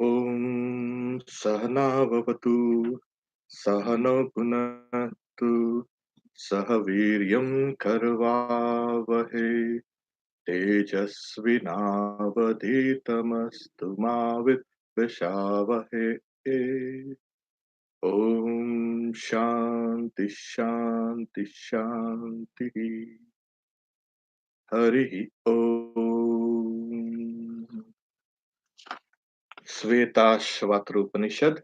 Om Sahana Bhavatu Sahana Punatu Sahaviryam Karvavahe Tejasvinavaditamastu Mavit Vishavahe. Om Shanti Shanti Shanti. Hari Om. Svetasvatara Upanishad.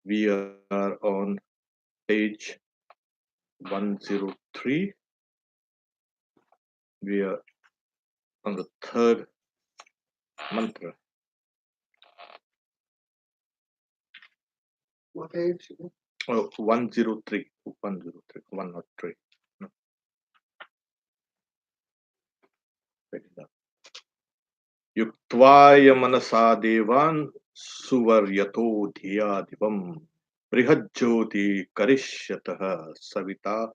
We are on page 103. We are on the third mantra. What page? Oh, 103. 103. 103. No. Yuktvaya manasa devan suvaryato dhiyadivam brihajjoti karishyatah savita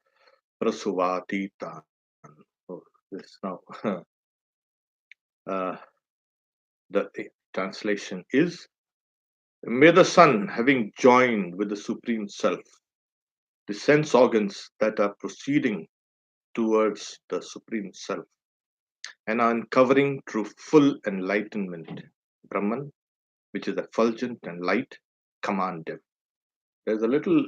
prasuvatitan. Oh, this now. The translation is: May the sun, having joined with the Supreme Self, the sense organs that are proceeding towards the Supreme Self and are uncovering through full enlightenment, Brahman, which is effulgent and light, command them. There's a little,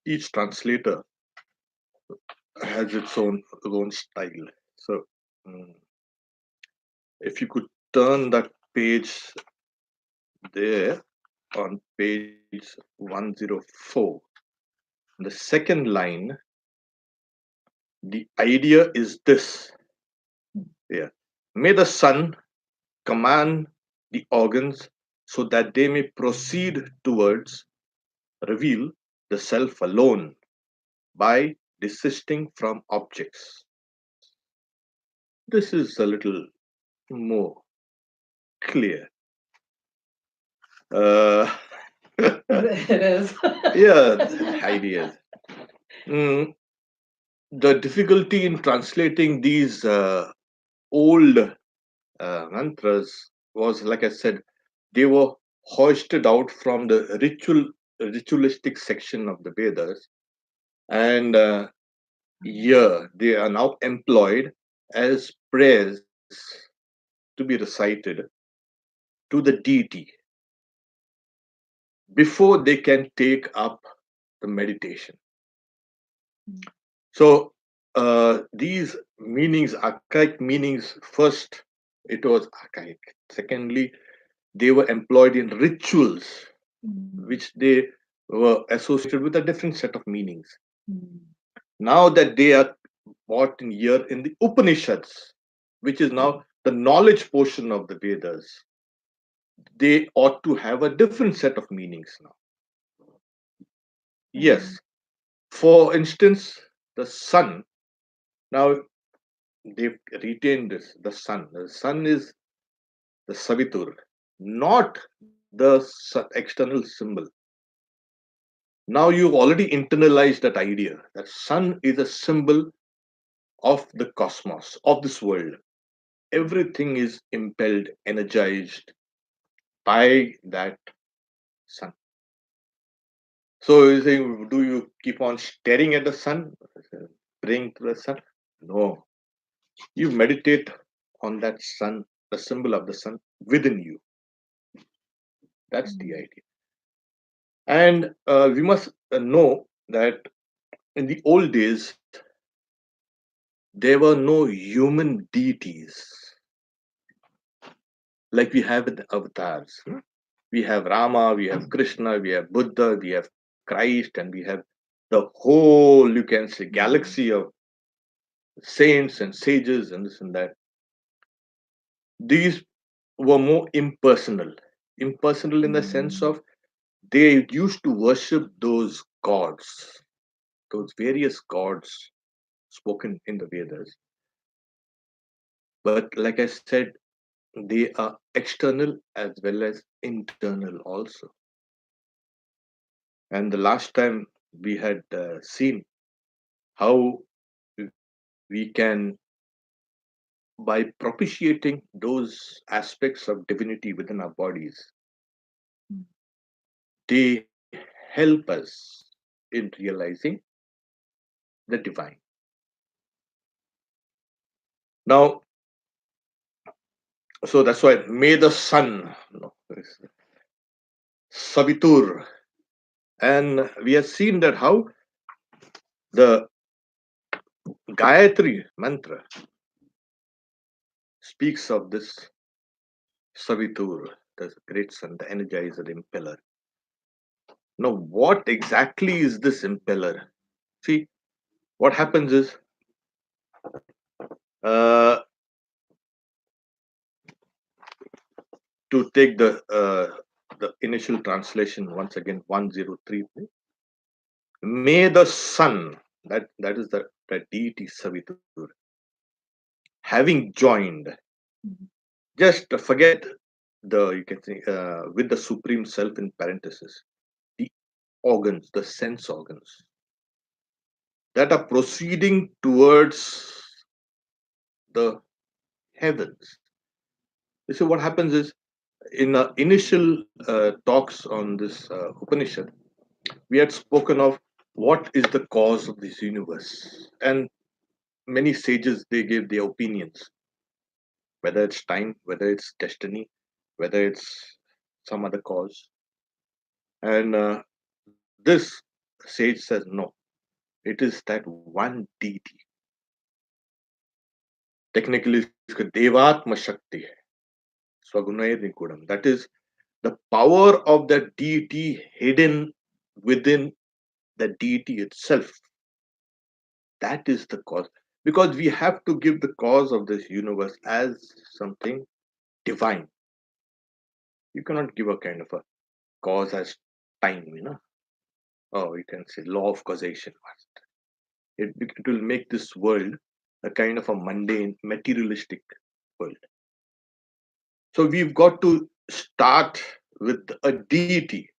each translator has its own style. So, if you could turn that page there on page 104, the second line, the idea is this. Yeah. May the sun command the organs so that they may proceed towards reveal the self alone by desisting from objects. This is a little more clear. It is. Yeah, ideas. The difficulty in translating these old mantras was, like I said, they were hoisted out from the ritualistic section of the Vedas, and here they are now employed as prayers to be recited to the deity before they can take up the meditation. So these meanings, archaic meanings, first it was archaic. Secondly, they were employed in rituals, which they were associated with a different set of meanings. Now that they are brought in here in the Upanishads, which is now the knowledge portion of the Vedas, they ought to have a different set of meanings now. Yes. For instance, the sun. Now they've retained this. The sun. The sun is the Savitur, not the external symbol. Now you've already internalized that idea that sun is a symbol of the cosmos, of this world. Everything is impelled, energized by that sun. So you saying, do you keep on staring at the sun, praying to the sun? No. You meditate on that sun, the symbol of the sun within you. That's the idea. And we must know that in the old days, there were no human deities like we have in the avatars. We have Rama, we have Krishna, we have Buddha, we have Christ, and we have the whole, you can say, galaxy of saints and sages and this and that. These were more impersonal. Impersonal in the sense of they used to worship those gods, those various gods spoken in the Vedas. But like I said, they are external as well as internal also. And the last time we had seen how we can by propitiating those aspects of divinity within our bodies, they help us in realizing the divine. Now, so that's why may the sun, Savitur, and we have seen that how the Gayatri mantra speaks of this Savitur, the great sun, the energizer, the impeller. Now, what exactly is this impeller? See, what happens is uh, to take the initial translation once again, 103. May the sun, that is the deity Savitur, having joined, just forget the, you can say, with the supreme self in parenthesis, the organs, the sense organs that are proceeding towards the heavens. You see, what happens is in initial talks on this Upanishad, we had spoken of what is the cause of this universe, and many sages they gave their opinions, whether it's time, whether it's destiny, whether it's some other cause. And this sage says no, it is that one deity. Technically, it's Devatma Shakti, Swagunay Nikudam. That is the power of the deity hidden within the deity itself. That is the cause. Because we have to give the cause of this universe as something divine. You cannot give a kind of a cause as time. Or you can say law of causation. It will make this world a kind of a mundane, materialistic world. So we've got to start with a deity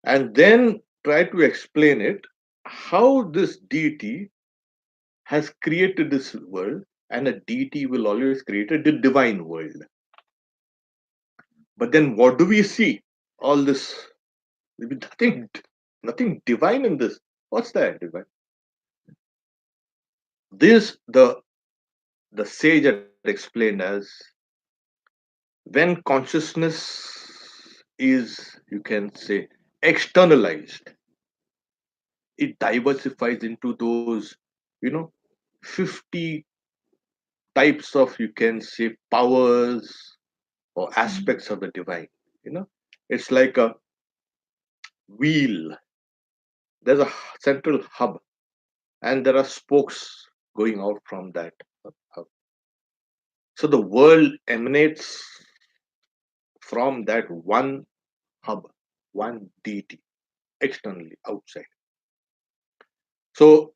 and then try to explain it how this deity has created this world, and a deity will always create a divine world. But then what do we see? All this, nothing divine in this. What's that divine? This the sage had explained as when consciousness is, you can say, externalized, it diversifies into those, you know, 50 types of, you can say, powers or aspects of the divine. You know, it's like a wheel. There's a central hub, and there are spokes going out from that hub. So the world emanates from that one hub, one deity, externally, outside. So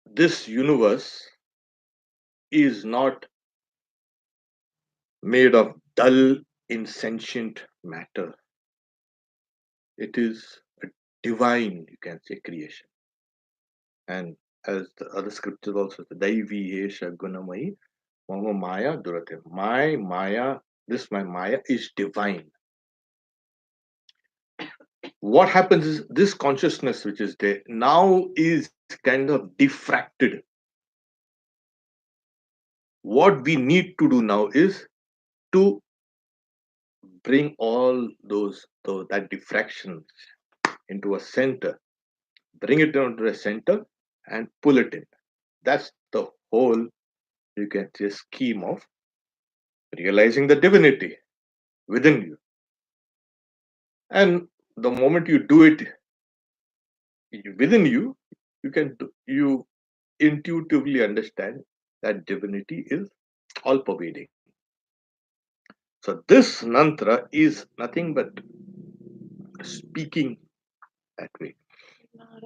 this universe is not made of dull, insentient matter. It is a divine, you can say, creation. And as the other scriptures also say, Daivi Esha Gunamai, Mama Maya Durate. My Maya, this my Maya is divine. What happens is this consciousness which is there now is kind of diffracted. What we need to do now is to bring all that diffraction into a center, bring it into a center and pull it in. That's the whole, you can say, scheme of realizing the divinity within you. And the moment you do it within you, you intuitively understand that divinity is all pervading. So this mantra is nothing but speaking that way. Not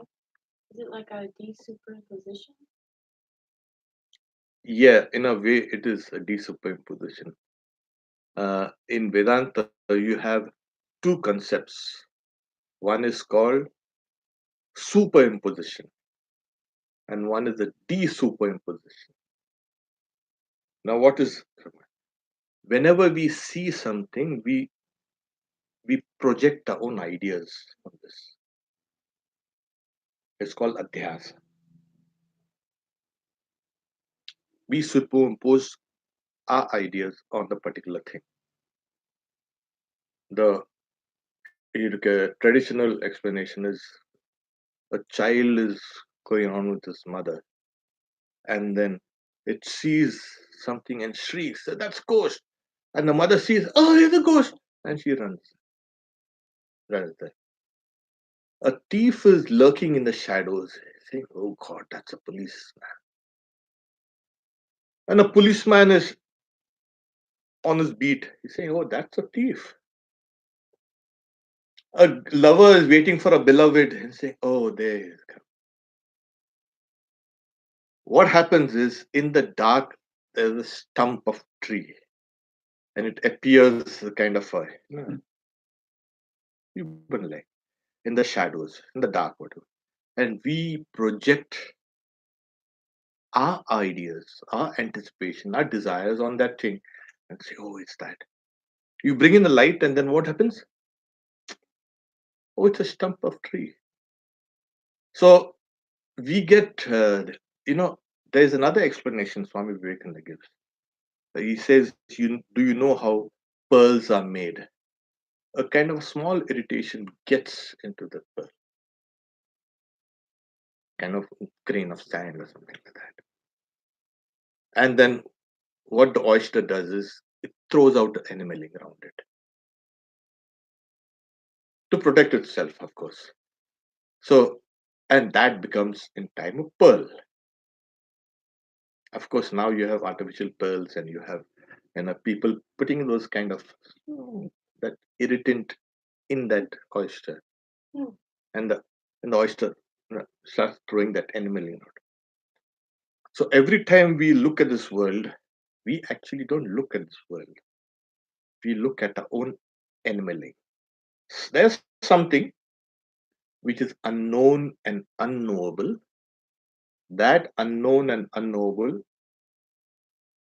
is it like a desuperimposition? Yeah, in a way, it is a desuperimposition. In Vedanta, you have two concepts. One is called superimposition, and one is a desuperimposition. Now, what is whenever we see something, we project our own ideas on this. It's called adhyasa. We superimpose our ideas on the particular thing. The traditional explanation is a child is going on with his mother, and then it sees something and shrieks, "That's ghost!" And the mother sees, "Oh, it's a ghost!" And she runs there. A thief is lurking in the shadows, saying, "Oh God, that's a policeman." And a policeman is on his beat. He's saying, "Oh, that's a thief." A lover is waiting for a beloved and saying, "Oh, there he is." What happens is in the dark, there's a stump of tree and it appears kind of a human like in the shadows, in the dark, whatever. And we project our ideas, our anticipation, our desires on that thing and say, "Oh, it's that." You bring in the light, and then what happens? Oh, it's a stump of tree. So we get, there's another explanation Swami Vivekananda gives. He says, Do you know how pearls are made?" A kind of small irritation gets into the pearl, kind of grain of sand or something like that. And then what the oyster does is it throws out enameling around it to protect itself, of course. So, and that becomes in time a pearl. Of course, now you have artificial pearls and you have people putting those kind of that irritant in that oyster, Hmm. and the oyster starts throwing that enameling out. So every time we look at this world, we actually don't look at this world. We look at our own enameling. There's something which is unknown and unknowable. That unknown and unknowable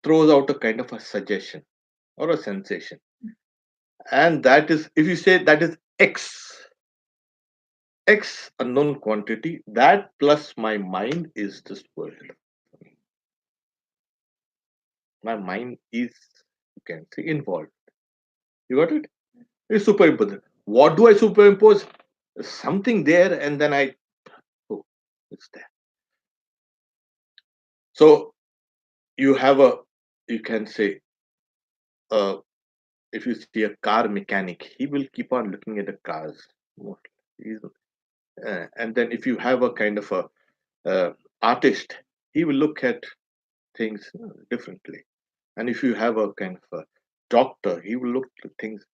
throws out a kind of a suggestion or a sensation. And that is, if you say that is X unknown quantity, that plus my mind is this world. My mind is, you can say, involved. You got it? It's superimposed. What do I superimpose? Something there, and then oh, it's there. So you have you can say, uh, if you see a car mechanic, he will keep on looking at the cars. And then if you have a kind of a artist, he will look at things differently. And if you have a kind of a doctor, he will look at things,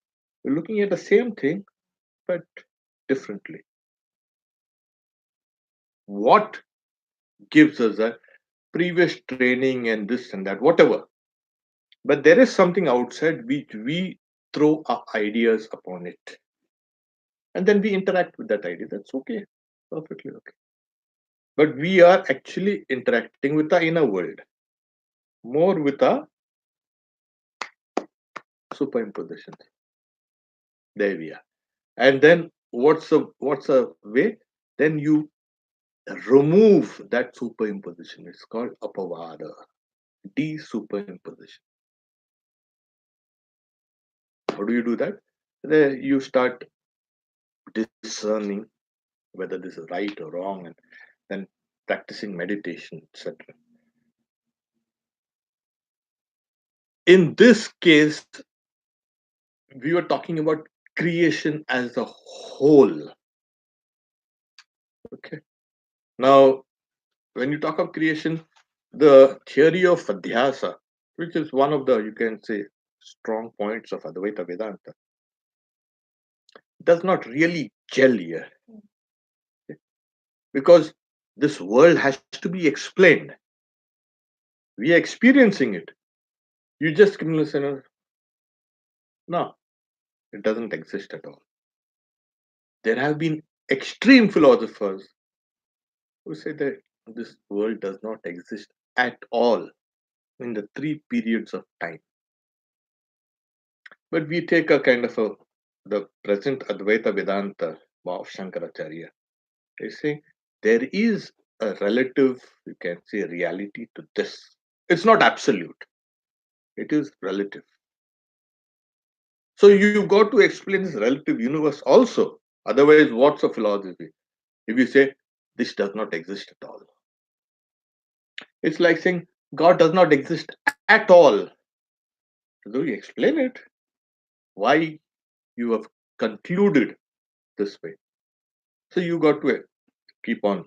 looking at the same thing, but differently. What gives us a previous training and this and that, whatever. But there is something outside which we throw our ideas upon it. And then we interact with that idea. That's okay. Perfectly okay. But we are actually interacting with the inner world, more with our superimpositions. There we are. And then what's a way? Then you remove that superimposition. It's called apavada, de-superimposition. How do you do that? There you start discerning whether this is right or wrong, and then practicing meditation, etc. In this case, we were talking about creation as a whole. Okay. Now, when you talk of creation, the theory of adhyasa, which is one of the, you can say, strong points of Advaita Vedanta, does not really gel here. Because this world has to be explained. We are experiencing it. You just listen. No, it doesn't exist at all. There have been extreme philosophers who say that this world does not exist at all. in the three periods of time. But we take a kind of the present Advaita Vedanta of Shankaracharya. They say there is a relative, you can say, reality to this. It's not absolute, it is relative. So you've got to explain this relative universe also. Otherwise, what's a philosophy? If you say this does not exist at all, it's like saying God does not exist at all. Do you explain it? Why you have concluded this way? So you got to keep on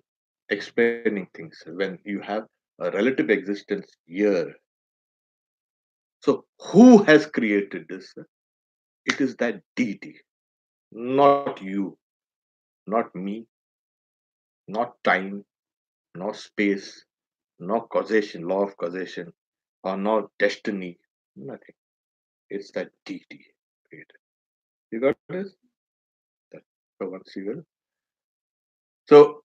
explaining things when you have a relative existence here. So who has created this? It is that deity, not you, not me, not time, not space, no causation, law of causation, or no destiny, nothing. It's that deity created. You got this? That for once you will. So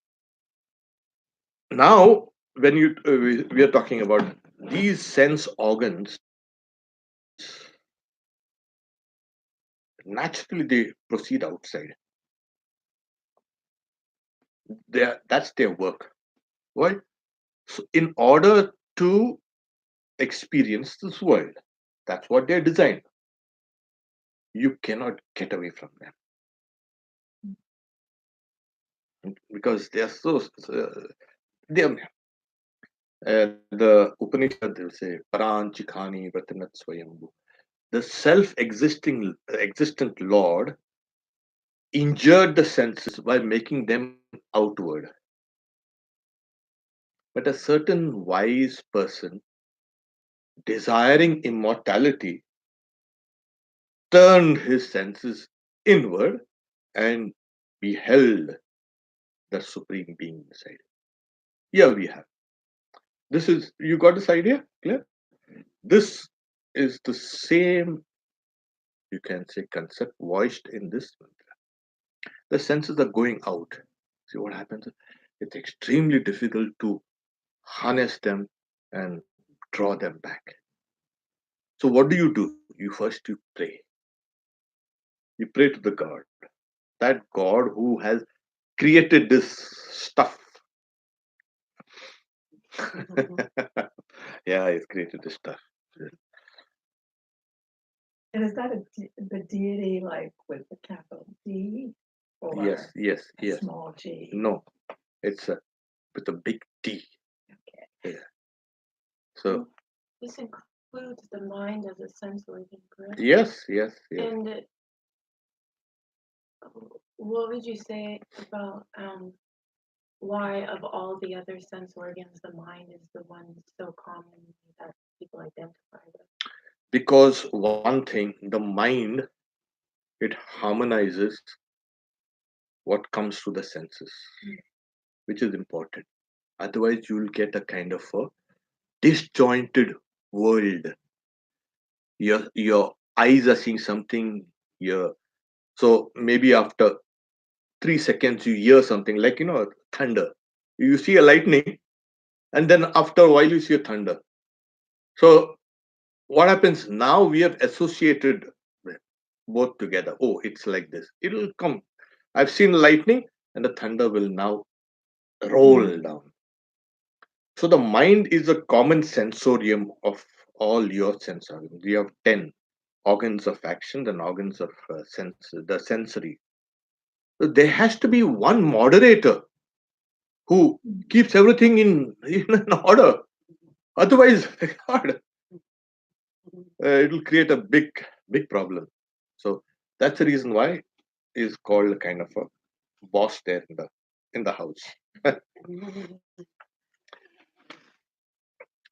now, when we are talking about these sense organs, naturally they proceed outside. That's their work. Why? So in order to experience this world, that's what they're designed. You cannot get away from them because they are they are, the Upanishad will say Paranchikhani Vatanat Swayambhu. The self-existing existent Lord injured the senses by making them outward. But a certain wise person desiring immortality turned his senses inward and beheld the supreme being inside. Here we have. This is, you got this idea? Clear? This is the same, you can say, concept voiced in this mantra. The senses are going out. See what happens? It's extremely difficult to harness them and draw them back. So what do? You first you pray. You pray to the God. That God who has created this stuff. Yeah, he's created this stuff. And is that the deity like with the capital D or Yes, a yes. small G? No, it's with a big T. Okay. Yeah. So This includes the mind as a sense organ, correct? yes. And what would you say about why of all the other sense organs, the mind is the one so common that people identify with? Because one thing, the mind, it harmonizes what comes through the senses, which is important. Otherwise, you will get a kind of a disjointed world. Your eyes are seeing something here. So maybe after 3 seconds, you hear something like thunder. You see a lightning, and then after a while, you see a thunder. So what happens now? We have associated both together. Oh, it's like this. It'll come. I've seen lightning, and the thunder will now roll down. So the mind is a common sensorium of all your sense organs. We have 10 organs of action and organs of sense, the sensory. So there has to be one moderator who keeps everything in an order. Otherwise, God, it will create a big problem. So that's the reason why is called a kind of a boss there in the house.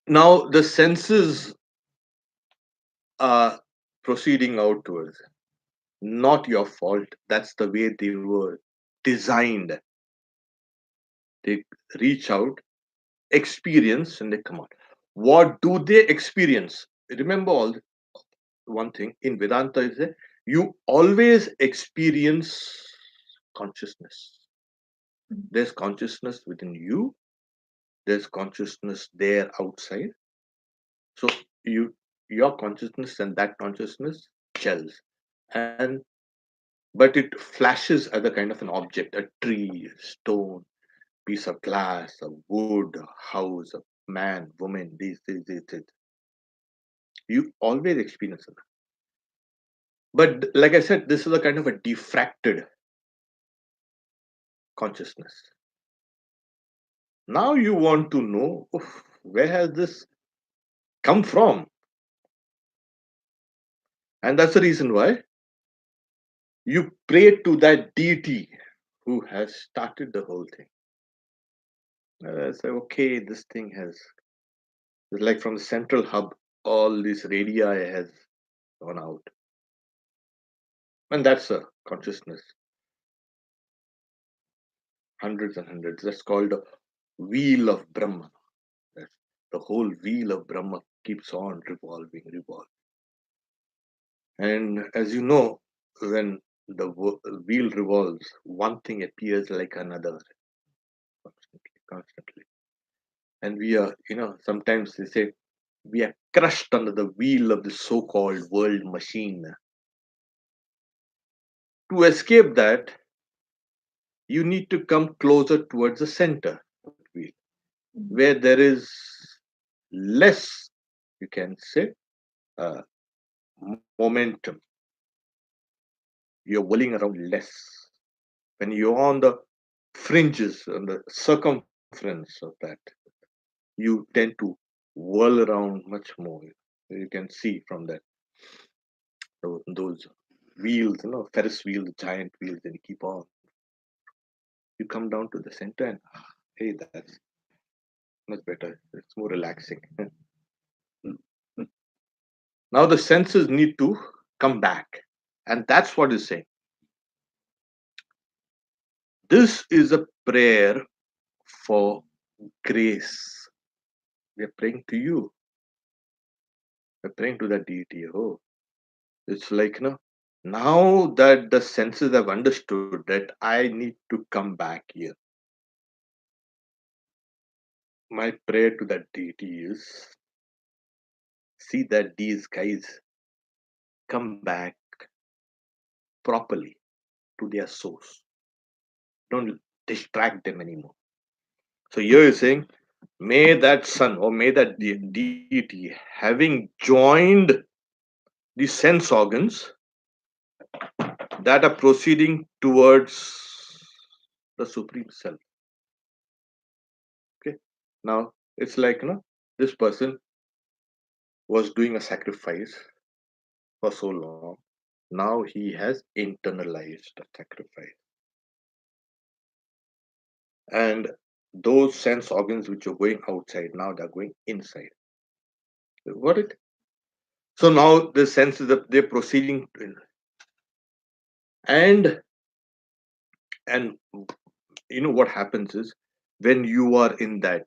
Now the senses are proceeding outwards. Not your fault. That's the way they were designed. They reach out, experience, and they come out. What do they experience? Remember one thing in Vedanta is that you always experience consciousness. There's consciousness within you, there's consciousness there outside. So you your consciousness and that consciousness gels, and but it flashes as a kind of an object, a tree, a stone, piece of glass, a wood, a house, a man, woman, this. You always experience it. But like I said, this is a kind of a diffracted consciousness. Now you want to know, "Oof, where has this come from?" And that's the reason why you pray to that deity who has started the whole thing. Say, okay, this thing has, it's like from the central hub, all this radii has gone out. And that's a consciousness. Hundreds and hundreds. That's called the wheel of Brahma. That's the whole wheel of Brahma keeps on revolving, revolving. And as you know, when the wheel revolves, one thing appears like another constantly, constantly. And we are, sometimes they say we are crushed under the wheel of the so-called world machine. To escape that, you need to come closer towards the center of the wheel, where there is less, you can say, uh, momentum. You're whirling around less. When you're on the fringes, on the circumference of that, you tend to whirl around much more. You can see from that those wheels, Ferris wheels, giant wheels, and you keep on. You come down to the center, and hey, that's much better. It's more relaxing. Now the senses need to come back, and that's what is saying. This is a prayer for grace. We are praying to you. We're praying to that deity. Oh, it's like, now that the senses have understood that I need to come back here. My prayer to that deity is, see that these guys come back properly to their source. Don't distract them anymore. So here is saying, may that sun or may that deity, having joined the sense organs that are proceeding towards the Supreme Self. Okay. Now it's like, this person was doing a sacrifice for so long. Now he has internalized the sacrifice. And those sense organs which are going outside, now they're going inside. You got it? So now the senses that they're proceeding and and what happens is, when you are in that,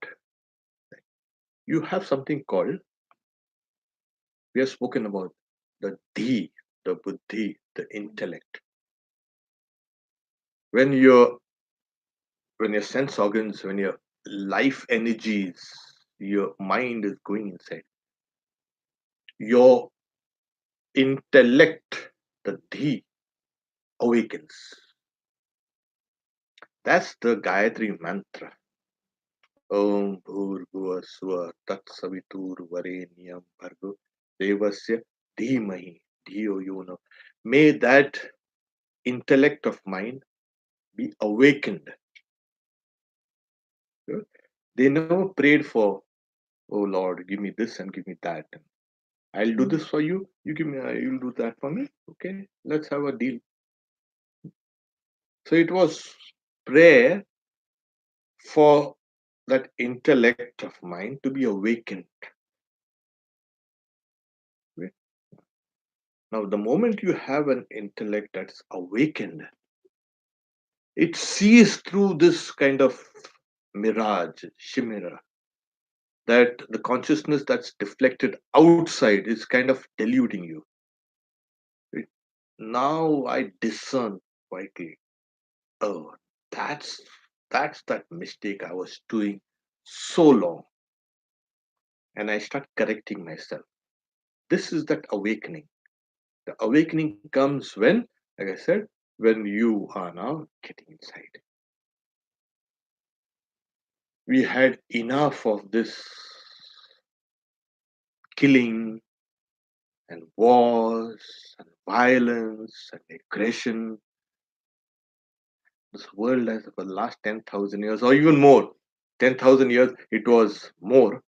you have something called, we have spoken about the D, the buddhi, the intellect. When your sense organs, when your life energies, your mind is going inside, your intellect, the D, awakens. That's the Gayatri mantra. Om Bhurbhuva Swa Tat Savitur Varenyam Bhargo Devasya Dhimahi Dhiyo Yona. May that intellect of mine be awakened. They never prayed for, oh Lord, give me this and give me that. I'll do this for you. You give me, you'll do that for me. Okay, let's have a deal. So it was prayer for that intellect of mine to be awakened. Okay? Now, the moment you have an intellect that's awakened, it sees through this kind of mirage, chimera, that the consciousness that's deflected outside is kind of deluding you. It, now I discern quietly. Oh, that's that mistake I was doing so long. and I start correcting myself. This is that awakening. The awakening comes when, like I said, when you are now getting inside. We had enough of this killing and wars and violence and aggression. This world has, for the last 10,000 years or even more, 10,000 years, it was more.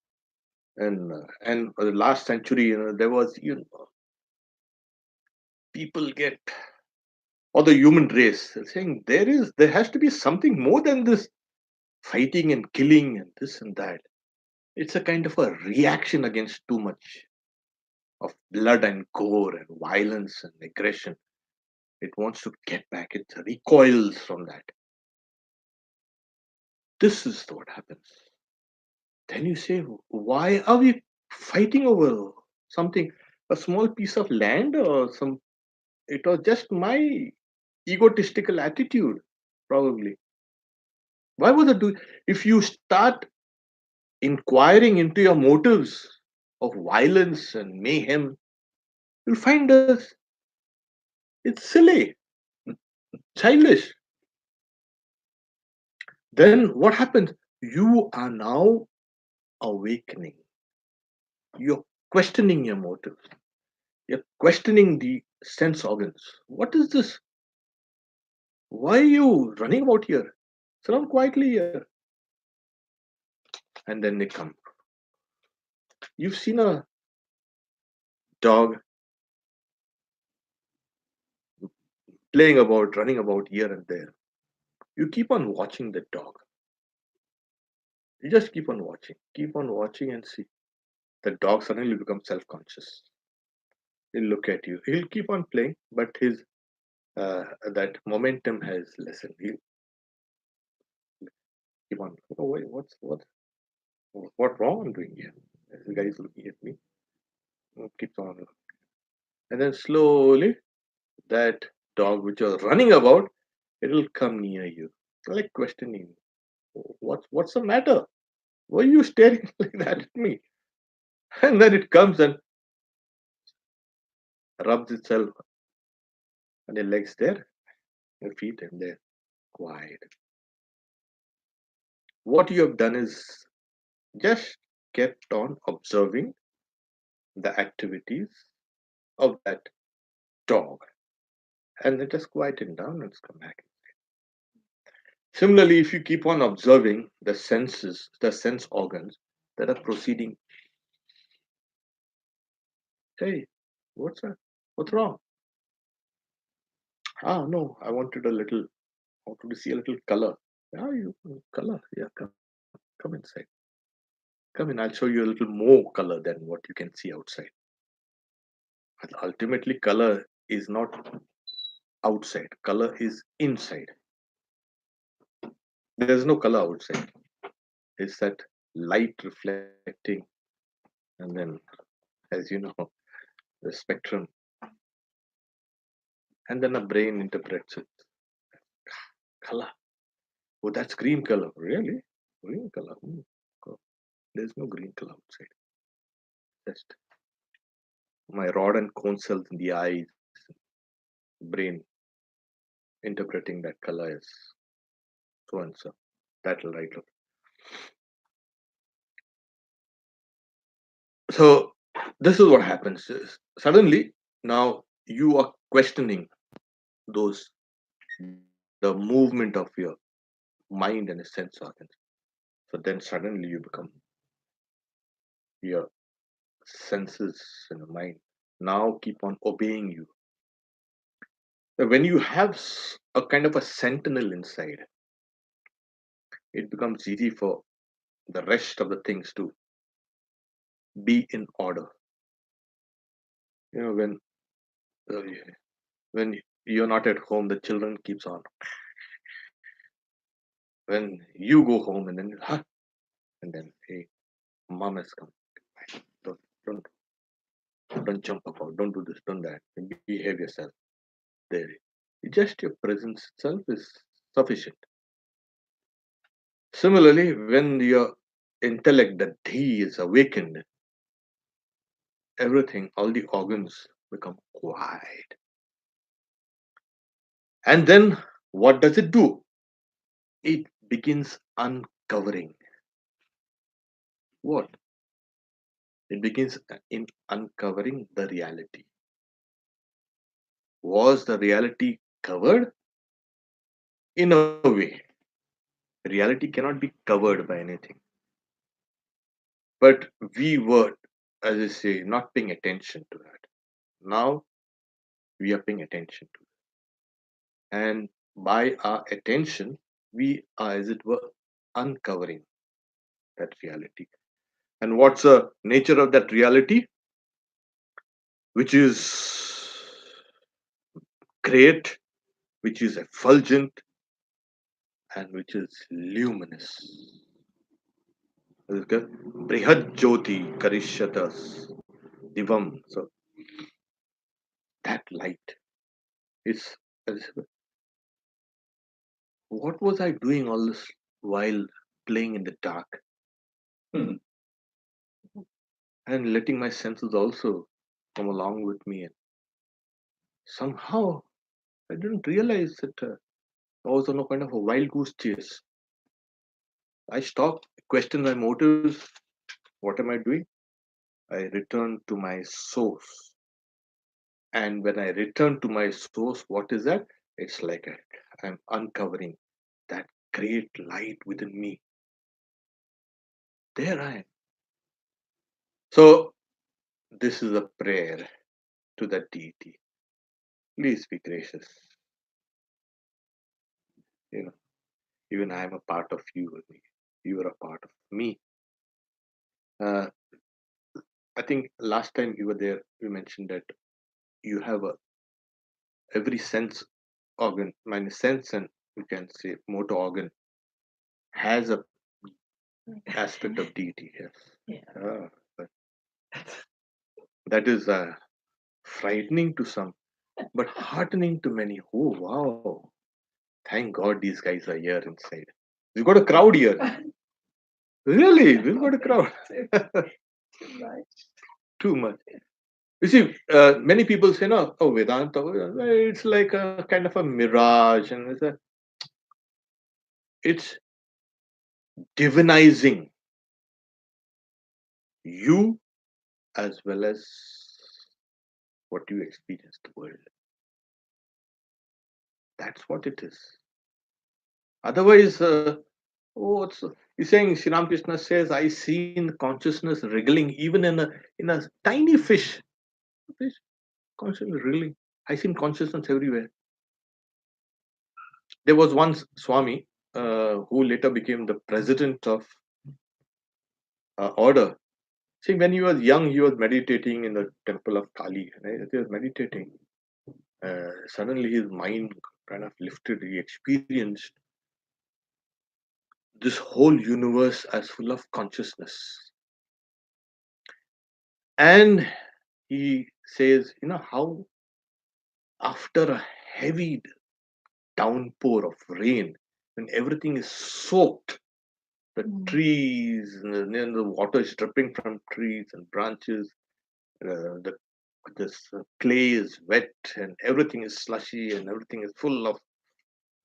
And for the last century, there was, people get, or the human race, saying there has to be something more than this fighting and killing and this and that. It's a kind of a reaction against too much of blood and gore and violence and aggression. It wants to get back. It recoils from that. This is what happens. Then you say, why are we fighting over something, a small piece of land or some? It was just my egotistical attitude, probably. Why was it do? If you start inquiring into your motives of violence and mayhem, you'll find us it's silly, childish. Then what happens? You are now awakening. You're questioning your motives. You're questioning the sense organs. What is this? Why are you running about here? Sit down quietly here. And then they come. You've seen a dog playing about, running about here and there. You keep on watching the dog. You just keep on watching and see. The dog suddenly becomes self conscious. He'll look at you. He'll keep on playing, but his that momentum has lessened. He'll keep on. Oh wait, what wrong I'm doing here? The guy is looking at me. Keeps on, and then slowly that dog which you're running about, it'll come near you, like questioning, what's the matter? Why are you staring like that at me? And then it comes and rubs itself on your legs there, your feet, and there, quiet. What you have done is just kept on observing the activities of that dog, and it has quieted down and it's come back. Similarly, if you keep on observing the senses, the sense organs that are proceeding, hey, what's that? What's wrong? Ah, no, I wanted to see a little color. Ah, you color? Yeah, come inside. Come in, I'll show you a little more color than what you can see outside. But ultimately, color is not outside. Color is inside. There's no color outside. It's that light reflecting, and then, as you know, the spectrum, and then the brain interprets it. Color. Oh, that's green color. Really? Green color. Oh, there's no green color outside. Just my rod and cone cells in the eyes, brain interpreting that color as so and so. That'll light up. So this is what happens. Suddenly, now you are questioning those the movement of your mind and sense organs. So then suddenly you become your senses and your mind now keep on obeying you. When you have a kind of a sentinel inside, it becomes easy for the rest of the things to be in order. When uh, when you're not at home, the children keeps on. When you go home and then and then hey, mom has come. Don't don't don't jump about. Don't do this. Don't that. Behave yourself. There, just your presence itself is sufficient. Similarly, when your intellect, the Dhi, is awakened, everything, all the organs become quiet. And then what does it do? It begins uncovering. What? It begins in uncovering the reality. Was the reality covered? In a way. Reality cannot be covered by anything. But we were, as I say, not paying attention to that. Now we are paying attention to it. And by our attention, we are, as it were, uncovering that reality. And what's the nature of that reality? Which is great, which is effulgent, and which is luminous. Brihad Jyoti Karishatas Divam. So that light is, what was I doing all this while playing in the dark and letting my senses also come along with me? And somehow I didn't realize that I was on a kind of a wild goose chase. I stopped, questioned my motives. What am I doing? I returned to my source. And when I return to my source, what is that? It's like I'm uncovering that great light within me. There I am. So, this is a prayer to the deity. Please be gracious. You know, even I am a part of you and me. You are a part of me. Uh, I think last time you were there, you mentioned that you have every sense organ, minus sense and you can say motor organ has a aspect of deity. Yes. Yeah. But that is frightening to some, but heartening to many. Oh wow! Thank God these guys are here inside. We've got a crowd here. Really, we've got a crowd. Right. Too much. You see, many people say, no, oh, Vedanta, it's like a kind of a mirage, and it's divinizing you as well as what you experience the world. That's what it is. Otherwise, oh, he's saying Sri Ramakrishna says, I seen consciousness wriggling even in a tiny fish consciousness wriggling. I seen consciousness everywhere. There was once Swami, who later became the president of order. See, when he was young, he was meditating in the temple of Kali. Right? He was meditating. Suddenly, his mind kind of lifted. He experienced this whole universe as full of consciousness. And he says, how after a heavy downpour of rain, when everything is soaked, the trees, and then the water is dripping from trees and branches, the this clay is wet and everything is slushy and everything is full of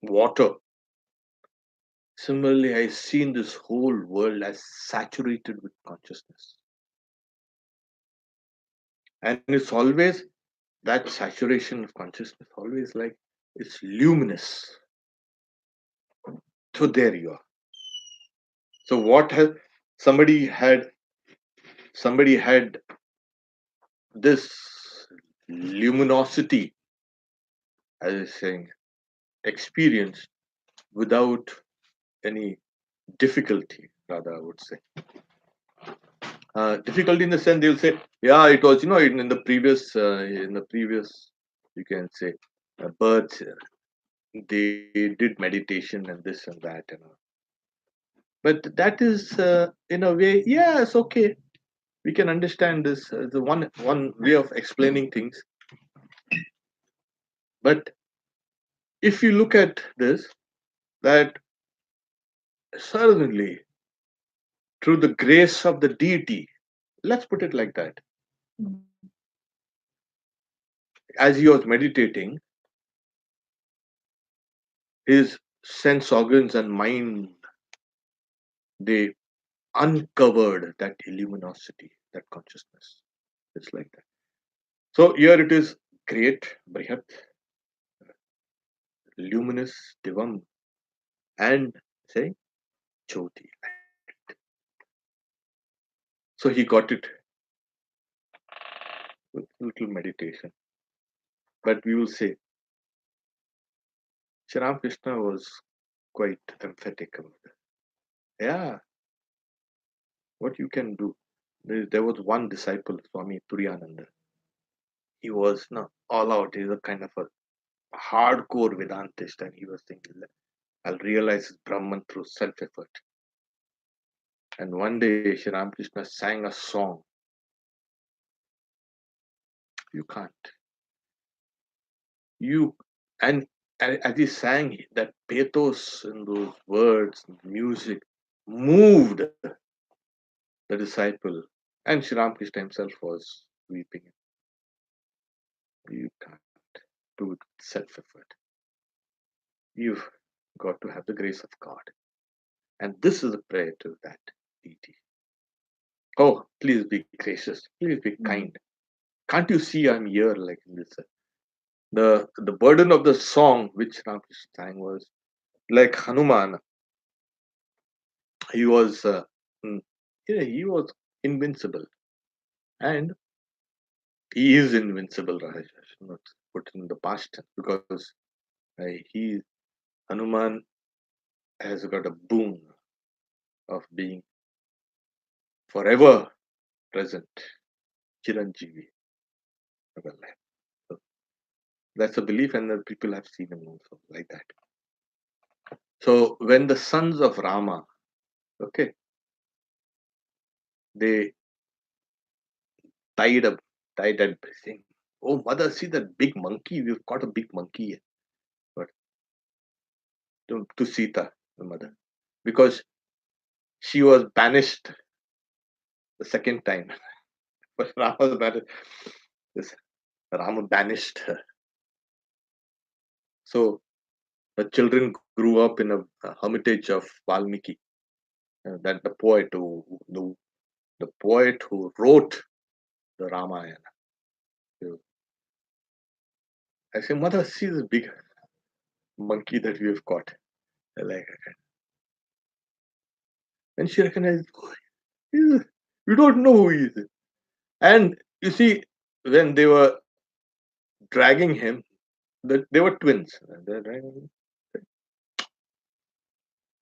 water. Similarly, I've seen this whole world as saturated with consciousness. And it's always that saturation of consciousness, always like it's luminous. So there you are. So what has somebody had somebody had this luminosity, as I was saying, experienced without any difficulty, rather I would say. Difficulty in the sense they'll say, yeah, it was in the previous, you can say, births, they did meditation and this and that, but that is in a way, yes, okay, we can understand this, the one way of explaining things. But if you look at this, that certainly through the grace of the deity, let's put it like that, Mm. As he was meditating, his sense organs and mind, they uncovered that luminosity, that consciousness. It's like that. So here it is great, brihat, luminous, divam, and say Jyoti. So he got it with little meditation. But we will say Sri Ramakrishna was quite emphatic about it. Yeah, what you can do. There was one disciple, Swami Turiyananda. He was no all out. He's a kind of a hardcore Vedantist, and he was thinking that I'll realize Brahman through self-effort. And one day, Sri Ramakrishna sang a song. You can't. You and as he sang, that pathos in those words, music, moved the disciple. And Sri Ramakrishna himself was weeping. You can't do it with self-effort. You've got to have the grace of God. And this is a prayer to that deity. Oh, please be gracious. Please be kind. Can't you see I'm here like this? The burden of the song which Ramakrishna sang was like Hanuman. He was mm, he was invincible, and he is invincible. Raj. I should not put in the past tense because he Hanuman has got a boon of being forever present, Chiranjeevi. So that's a belief, and the people have seen him also like that. So when the sons of Rama, okay, they tied up, tied up, saying, "Oh mother, see that big monkey! We've caught a big monkey here." But to Sita, the mother, because she was banished the second time. But Rama was banished. This Rama banished her. So the children grew up in a hermitage of Valmiki, that the poet who wrote the Ramayana. So I say, mother, see this big monkey that we have caught. Like, and she recognized, "Oh, you don't know who he is." And you see, when they were dragging him, they were twins. And they're dragging him.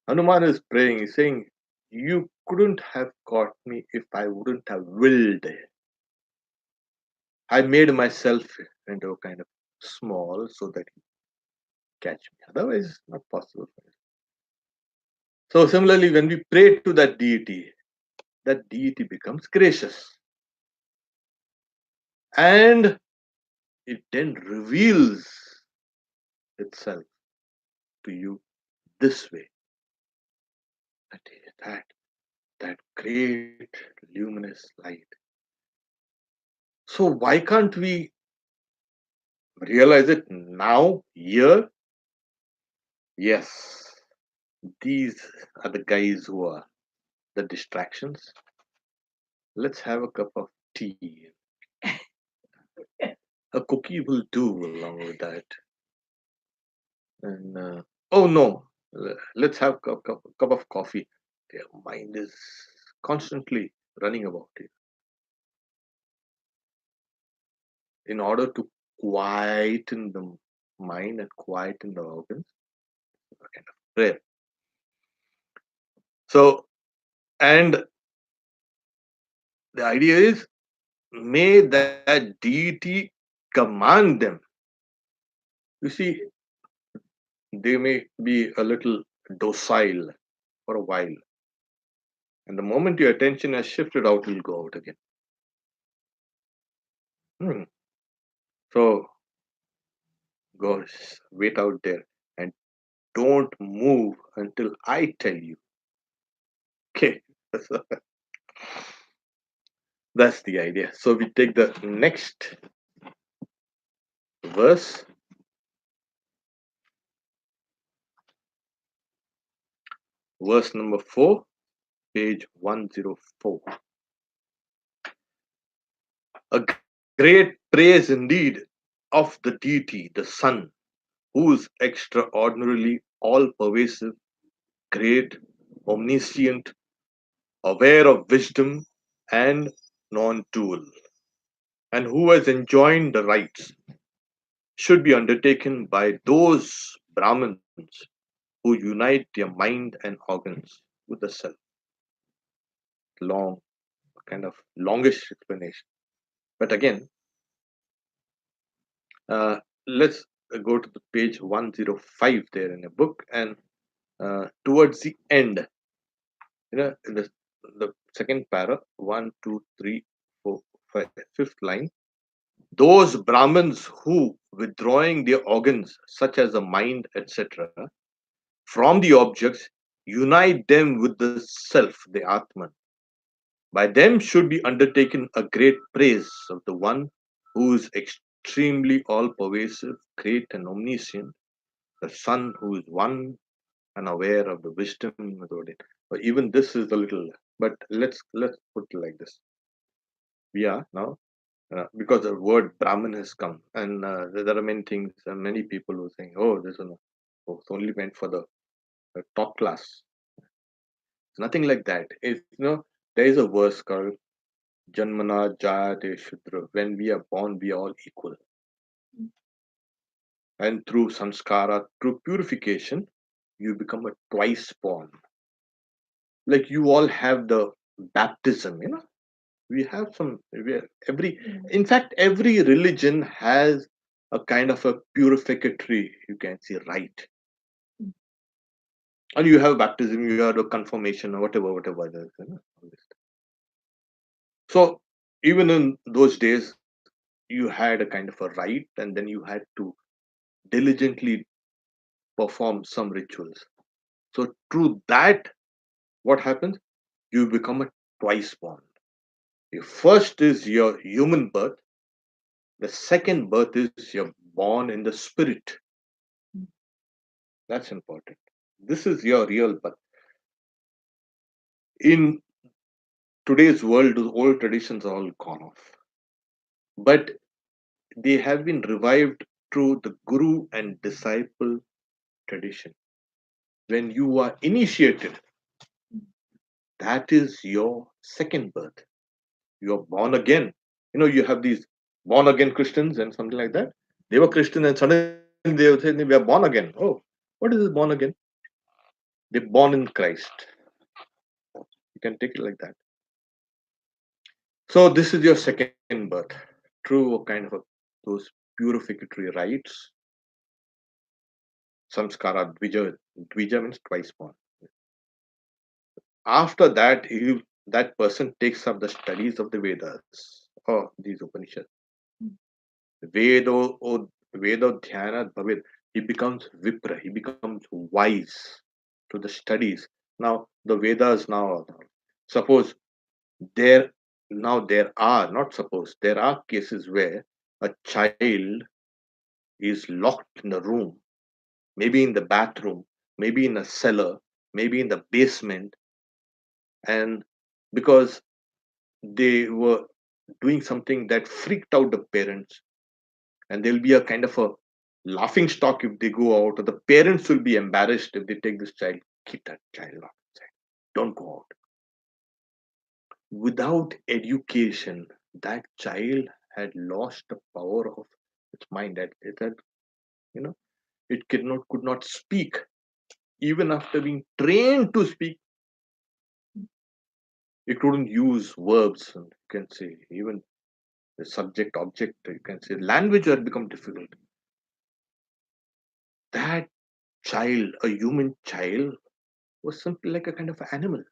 Hanuman is praying, he's saying, "You couldn't have caught me if I wouldn't have willed. I made myself into kind of small so that he catch me. Otherwise, it's not possible. So similarly, when we pray to that deity becomes gracious. And it then reveals itself to you this way. That, that great luminous light. So why can't we realize it now, here? Yes, these are the guys who are the distractions. Let's have a cup of tea. A cookie will do along with that. And oh no, let's have cup of coffee. Their mind is constantly running about it. In order to quieten the mind and quieten the organs, a kind of prayer. So, and the idea is, may that deity command them. You see, they may be a little docile for a while. And the moment your attention has shifted out, you'll go out again. Hmm. So, go wait out there and don't move until I tell you. Okay. That's the idea. So we take the next verse, verse number 4, page 104. A great praise indeed of the deity, the Son, who is extraordinarily all pervasive, great, omniscient, aware of wisdom, and non-dual, and who has enjoined the rites, should be undertaken by those Brahmins who unite their mind and organs with the self. Long, kind of longish explanation. But again, let's go to the page 105 there in a book, and towards the end, in the second para, one, two, three, four, five, fifth line, those Brahmins who, withdrawing their organs, such as the mind, etc., from the objects, unite them with the self, the Atman. By them should be undertaken a great praise of the one who is extremely all pervasive, great, and omniscient, the Son who is one and aware of the wisdom without it. But even this is a little, but let's put it like this. We are now because the word Brahmin has come, and there are many things, and many people who are saying, "Oh, this is it's only meant for the top class." It's nothing like that. It's there is a verse called Janmana Jayate Shudra. When we are born, we are all equal, and through samskara, through purification, you become a twice born. Like you all have the baptism. We have some. Every, in fact, every religion has a kind of a purificatory, you can say, rite. And you have baptism, you have the confirmation, or whatever it is, all this. So even in those days, you had a kind of a rite, and then you had to diligently perform some rituals. So through that, what happens? You become a twice born. Your first is your human birth. The second birth is you're born in the spirit. That's important. This is your real birth. In today's world, those old traditions are all gone off. But they have been revived through the guru and disciple tradition. When you are initiated, that is your second birth. You're born again. You have these born again Christians and something like that. They were Christian and suddenly they would say, we are born again. Oh, what is this born again? They're born in Christ. You can take it like that. So this is your second birth through a kind of those purificatory rites, samskara, dvija means twice born. After that, that person takes up the studies of the Vedas or these Upanishads. Vedo or Vedo Dhyana Bhavid. He becomes Vipra, he becomes wise to the studies. Now the Vedas suppose there there are, not suppose, there are cases where a child is locked in a room, maybe in the bathroom, maybe in a cellar, maybe in the basement, and because they were doing something that freaked out the parents, and there'll be a kind of a laughing stock if they go out, or the parents will be embarrassed if they take this child. Keep that child locked inside. Don't go out. Without education, that child had lost the power of its mind. That it had, you know, it could not speak. Even after being trained to speak, it couldn't use verbs. And you can say even the subject object. You can say language had become difficult. That child, a human child, was simply like a kind of animal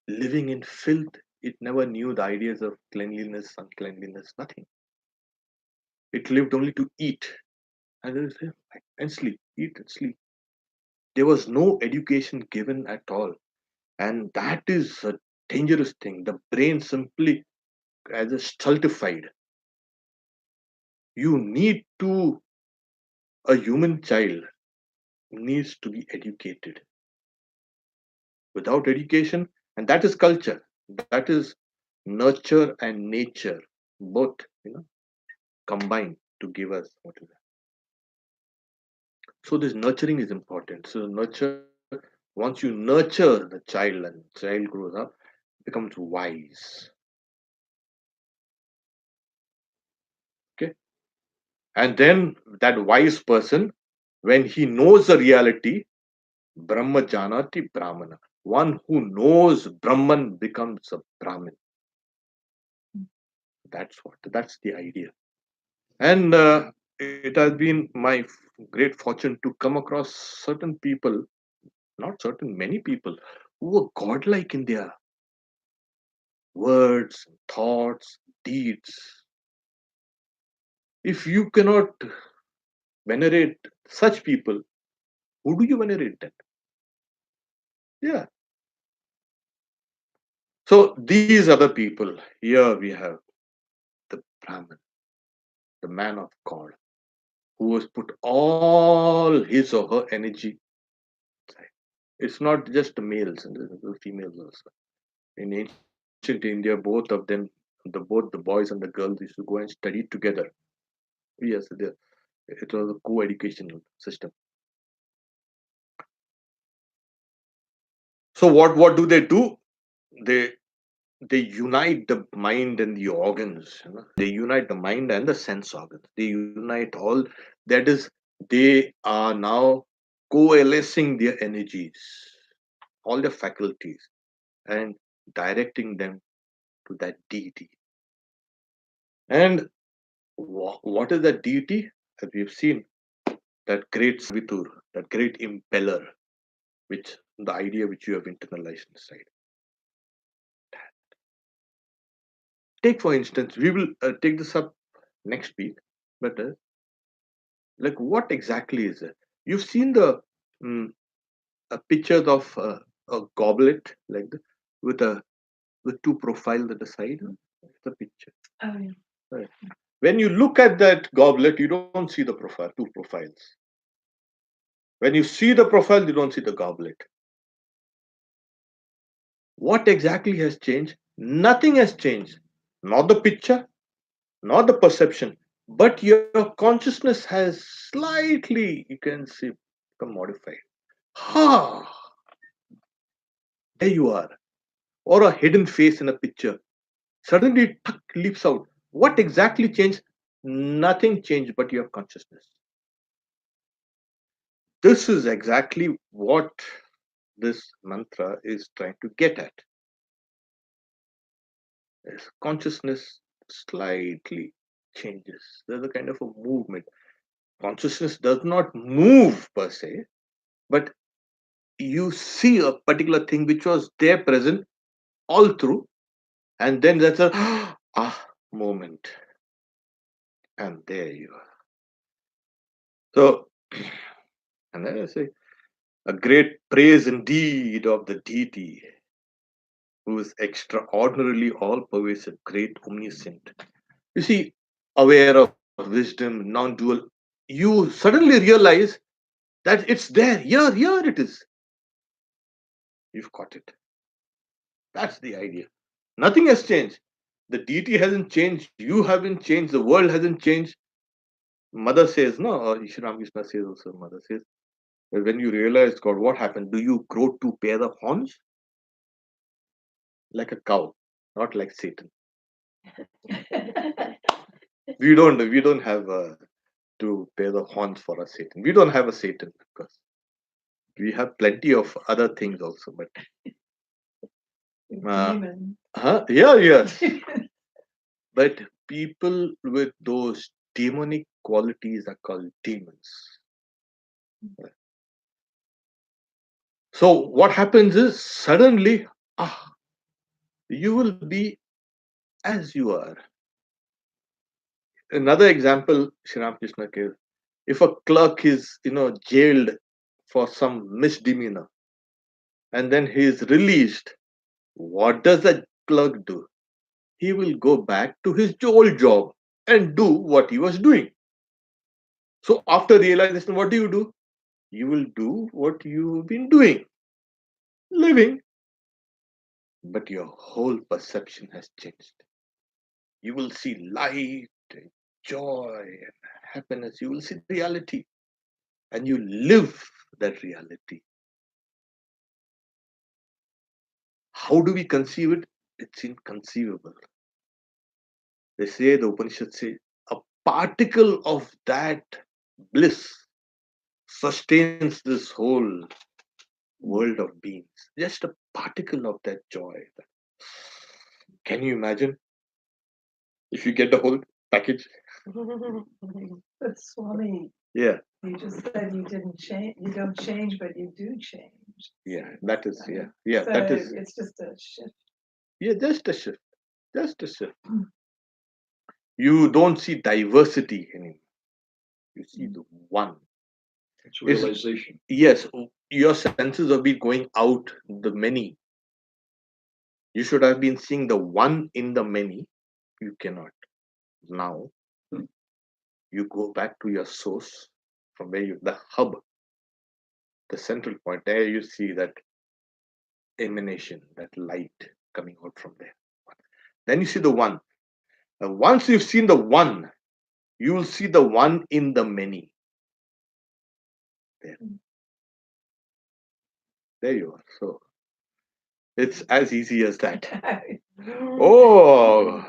living in filth. It never knew the ideas of cleanliness, uncleanliness, nothing. It lived only to eat and sleep, eat and sleep. There was no education given at all. And that is a dangerous thing. The brain simply as a stultified. You need to, a human child needs to be educated. Without education, and that is culture, that is nurture and nature, both, combined to give us what is that. So this nurturing is important. So nurture, once you nurture the child and child grows up, becomes wise. Okay. And then that wise person, when he knows the reality, Brahma Janati Brahmana. One who knows Brahman becomes a Brahmin. That's the idea. And it has been my great fortune to come across certain people, not certain, many people, who are godlike in their words, thoughts, deeds. If you cannot venerate such people, who do you venerate then? Yeah. So these are the people. Here we have the Brahman, the man of God, who has put all his or her energy inside. It's not just the males and the females also. In ancient India, both of them, both the boys and the girls used to go and study together. Yes, it was a co-educational system. So what do? They they unite the mind and the organs. They unite the mind and the sense organs. They unite all. That is, they are now coalescing their energies, all their faculties, and directing them to that deity. And what is that deity? As we've seen, that great Savitur, that great impeller, which the idea which you have internalized inside. Take for instance, we will take this up next week, but like what exactly is it? You've seen the mm, pictures of a goblet like that, with a with two profiles at the side. The picture. Oh, yeah. Right. When you look at that goblet, you don't see the profile, two profiles. When you see the profile, you don't see the goblet. What exactly has changed? Nothing has changed. Not the picture, not the perception, but your consciousness has slightly, you can say, become modified. Ha! There you are. Or a hidden face in a picture. Suddenly it leaps out. What exactly changed? Nothing changed but your consciousness. This is exactly what this mantra is trying to get at. Is consciousness slightly changes. There's a kind of a movement. Consciousness does not move per se, but you see a particular thing which was there present all through, and then that's a moment, and there you are. So, and then I say, a great praise indeed of the deity who is extraordinarily all pervasive, great, omniscient. You see, aware of wisdom, non-dual, you suddenly realize that it's there. Here it is. You've got it. That's the idea. Nothing has changed. The deity hasn't changed. You haven't changed. The world hasn't changed. Mother says, no, or Ishri Ramakrishna says also, Mother says, when you realize God, what happened? Do you grow two pair of horns? Like a cow, not like Satan. We don't have two pair of horns for a Satan. We don't have a Satan because we have plenty of other things also. But Demon. yeah, yes. But people with those demonic qualities are called demons. So what happens is suddenly, ah, you will be as you are. Another example, Shri Krishna gave: if a clerk is, jailed for some misdemeanor, and then he is released, what does a clerk do? He will go back to his old job and do what he was doing. So after realization, what do? You will do what you've been doing, living, but your whole perception has changed. You will see light, and joy, and happiness. You will see the reality, and you live that reality. How do we conceive it? It's inconceivable. They say, the Upanishad say, a particle of that bliss sustains this whole world of beings. Just a particle of that joy. Can you imagine if you get the whole package? But Swami, Yeah, you just said you didn't change. You don't change, but you do change. yeah, that is, Right? yeah, So that is, it's just a shift. yeah, just a shift, just a shift. You don't see diversity anymore. You see the one. It's realization. Yes, your senses have been going out the many. You should have been seeing the one in the many. You cannot. Now you go back to your source from where you, the hub, the central point. There you see that emanation, that light coming out from there. Then you see the one. And once you've seen the one, you will see the one in the many. There, there you are. So it's as easy as that. Oh,